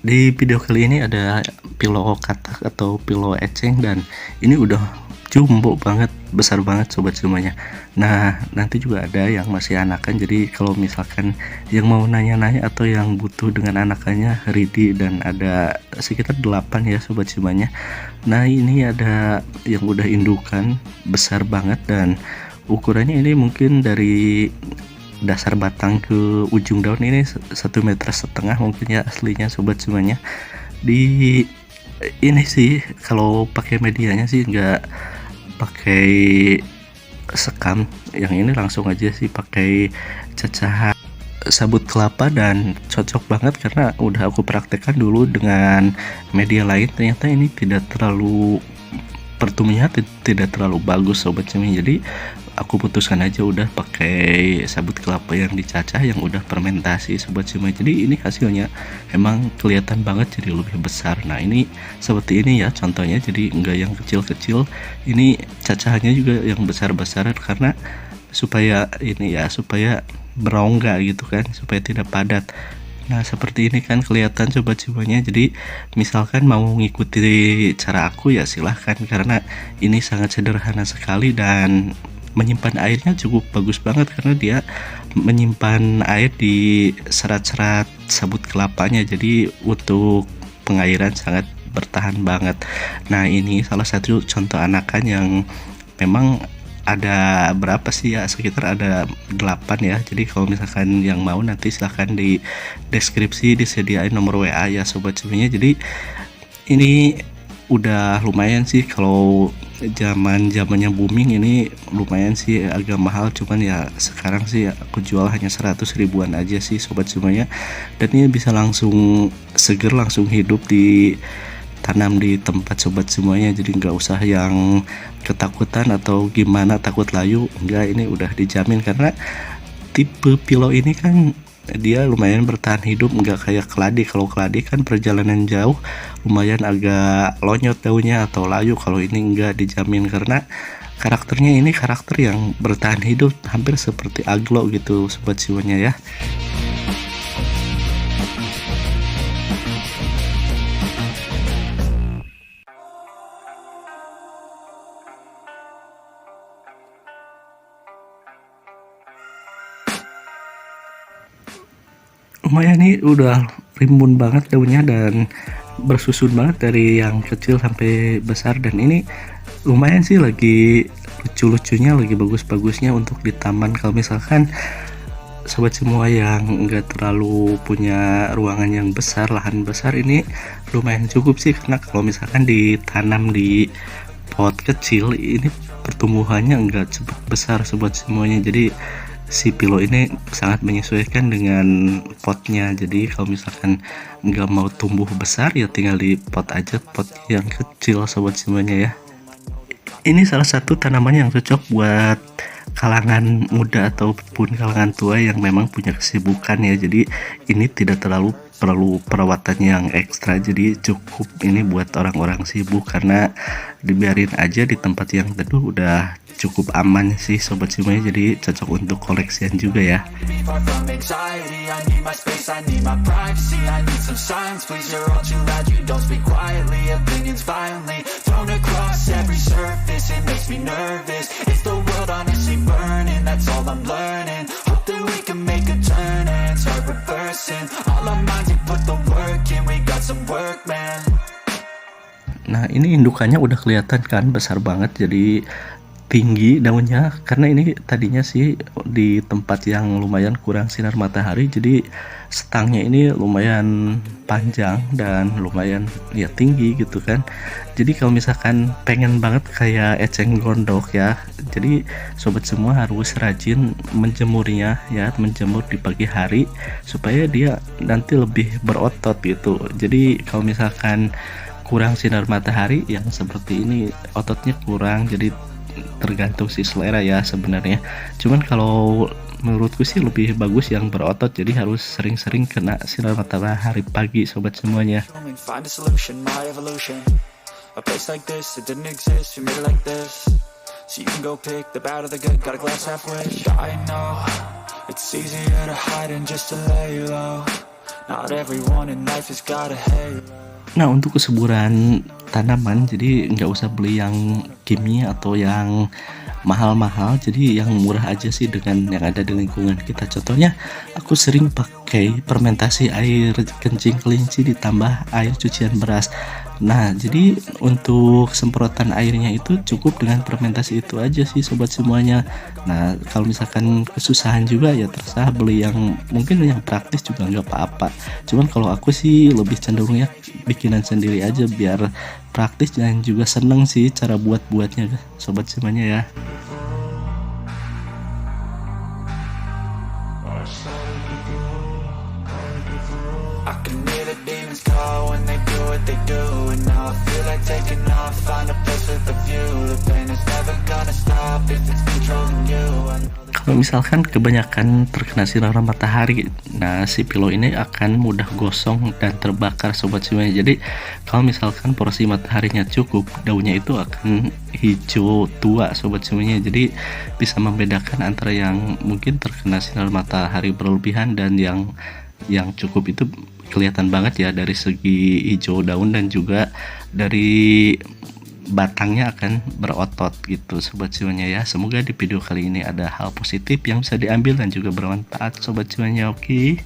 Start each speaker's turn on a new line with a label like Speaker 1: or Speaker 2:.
Speaker 1: Di video kali ini ada pilo katak atau pilo eceng dan ini udah jumbo banget, besar banget sobat semuanya. Nah, nanti juga ada yang masih anakan. Jadi kalau misalkan yang mau nanya-nanya atau yang butuh dengan anakannya ready, dan ada sekitar 8 ya sobat semuanya. Nah, ini ada yang udah indukan besar banget dan ukurannya ini mungkin dari dasar batang ke ujung daun ini 1,5 meter mungkin ya aslinya sobat semuanya. Di ini sih kalau pakai medianya sih nggak pakai sekam, yang ini langsung aja sih pakai cacahan sabut kelapa, dan cocok banget karena udah aku praktekkan dulu dengan media lain, ternyata ini tidak terlalu pertumbuhannya tidak terlalu bagus sobat semuanya. Jadi aku putuskan aja udah pakai sabut kelapa yang dicacah yang udah fermentasi sobat semuanya. Jadi ini hasilnya emang kelihatan banget jadi lebih besar. Nah, ini seperti ini ya contohnya, jadi enggak yang kecil-kecil, ini cacahannya juga yang besar-besaran karena supaya ini ya, supaya berongga gitu kan, supaya tidak padat. Nah, seperti ini kan kelihatan sobat semuanya. Jadi misalkan mau mengikuti cara aku ya silahkan, karena ini sangat sederhana sekali dan menyimpan airnya cukup bagus banget karena dia menyimpan air di serat-serat sabut kelapanya. Jadi untuk pengairan sangat bertahan banget. Nah, ini salah satu contoh anakan yang memang ada berapa sih ya, sekitar ada 8 ya. Jadi kalau misalkan yang mau nanti silahkan di deskripsi disediain nomor WA ya sobat semuanya. Jadi ini udah lumayan sih, kalau zamannya booming ini lumayan sih, agak mahal, cuman ya sekarang sih aku jual hanya 100 ribuan aja sih sobat semuanya. Dan ini bisa langsung seger, langsung hidup di tanam di tempat sobat semuanya. Jadi nggak usah yang ketakutan atau gimana takut layu, enggak, ini udah dijamin karena tipe pilo ini kan dia lumayan bertahan hidup, nggak kayak keladi. Kalau keladi kan perjalanan jauh lumayan agak lonyot daunnya atau layu, kalau ini enggak, dijamin karena karakternya ini karakter yang bertahan hidup hampir seperti aglo gitu sobat semuanya ya. Lumayan nih, udah rimbun banget daunnya dan bersusun banget dari yang kecil sampai besar, dan ini lumayan sih lagi lucu-lucunya, lagi bagus-bagusnya untuk di taman. Kalau misalkan sobat semua yang enggak terlalu punya ruangan yang besar, lahan besar, ini lumayan cukup sih, karena kalau misalkan ditanam di pot kecil ini pertumbuhannya enggak cepat besar sobat semuanya. Jadi si pilo ini sangat menyesuaikan dengan potnya. Jadi kalau misalkan nggak mau tumbuh besar ya tinggal di pot aja, pot yang kecil sobat semuanya ya. Ini salah satu tanaman yang cocok buat kalangan muda ataupun kalangan tua yang memang punya kesibukan ya. Jadi ini tidak terlalu perlu perawatan yang ekstra, jadi cukup ini buat orang-orang sibuk, karena dibiarin aja di tempat yang teduh udah cukup aman sih sobat semuanya. Jadi cocok untuk koleksian juga ya. Nah, ini indukannya udah kelihatan kan, besar banget, jadi tinggi daunnya, karena ini tadinya sih di tempat yang lumayan kurang sinar matahari, jadi stangnya ini lumayan panjang dan lumayan ya tinggi gitu kan. Jadi kalau misalkan pengen banget kayak eceng gondok ya, jadi sobat semua harus rajin menjemurnya ya, menjemur di pagi hari supaya dia nanti lebih berotot gitu. Jadi kalau misalkan kurang sinar matahari yang seperti ini, ototnya kurang, jadi tergantung si selera ya sebenarnya. Cuman kalau menurutku sih lebih bagus yang berotot, jadi harus sering-sering kena sinar matahari pagi sobat semuanya.
Speaker 2: Not everyone in life has got a halo.
Speaker 1: Nah, untuk kesuburan tanaman, jadi nggak usah beli yang kimia atau yang mahal-mahal, jadi yang murah aja sih dengan yang ada di lingkungan kita. Contohnya, aku sering pakai fermentasi air kencing kelinci ditambah air cucian beras. Nah, jadi untuk semprotan airnya itu cukup dengan fermentasi itu aja sih sobat semuanya. Nah, kalau misalkan kesusahan juga ya terserah beli yang mungkin yang praktis juga nggak apa-apa. Cuman kalau aku sih lebih cenderungnya bikinan sendiri aja biar praktis dan juga seneng sih cara buat-buatnya sobat semuanya ya.
Speaker 2: I can hear the demons call when they do what they do. And now I feel like taking off, find a place with a view. The pain is never gonna stop if it's controlling you.
Speaker 1: Kalau misalkan kebanyakan terkena sinar matahari, nah si pilo ini akan mudah gosong dan terbakar sobat semuanya. Jadi kalau misalkan porsi mataharinya cukup, daunnya itu akan hijau tua sobat semuanya. Jadi bisa membedakan antara yang mungkin terkena sinar matahari berlebihan dan yang cukup itu kelihatan banget ya dari segi hijau daun dan juga dari batangnya akan berotot gitu sobat semuanya ya. Semoga di video kali ini ada hal positif yang bisa diambil dan juga bermanfaat sobat semuanya. Oke.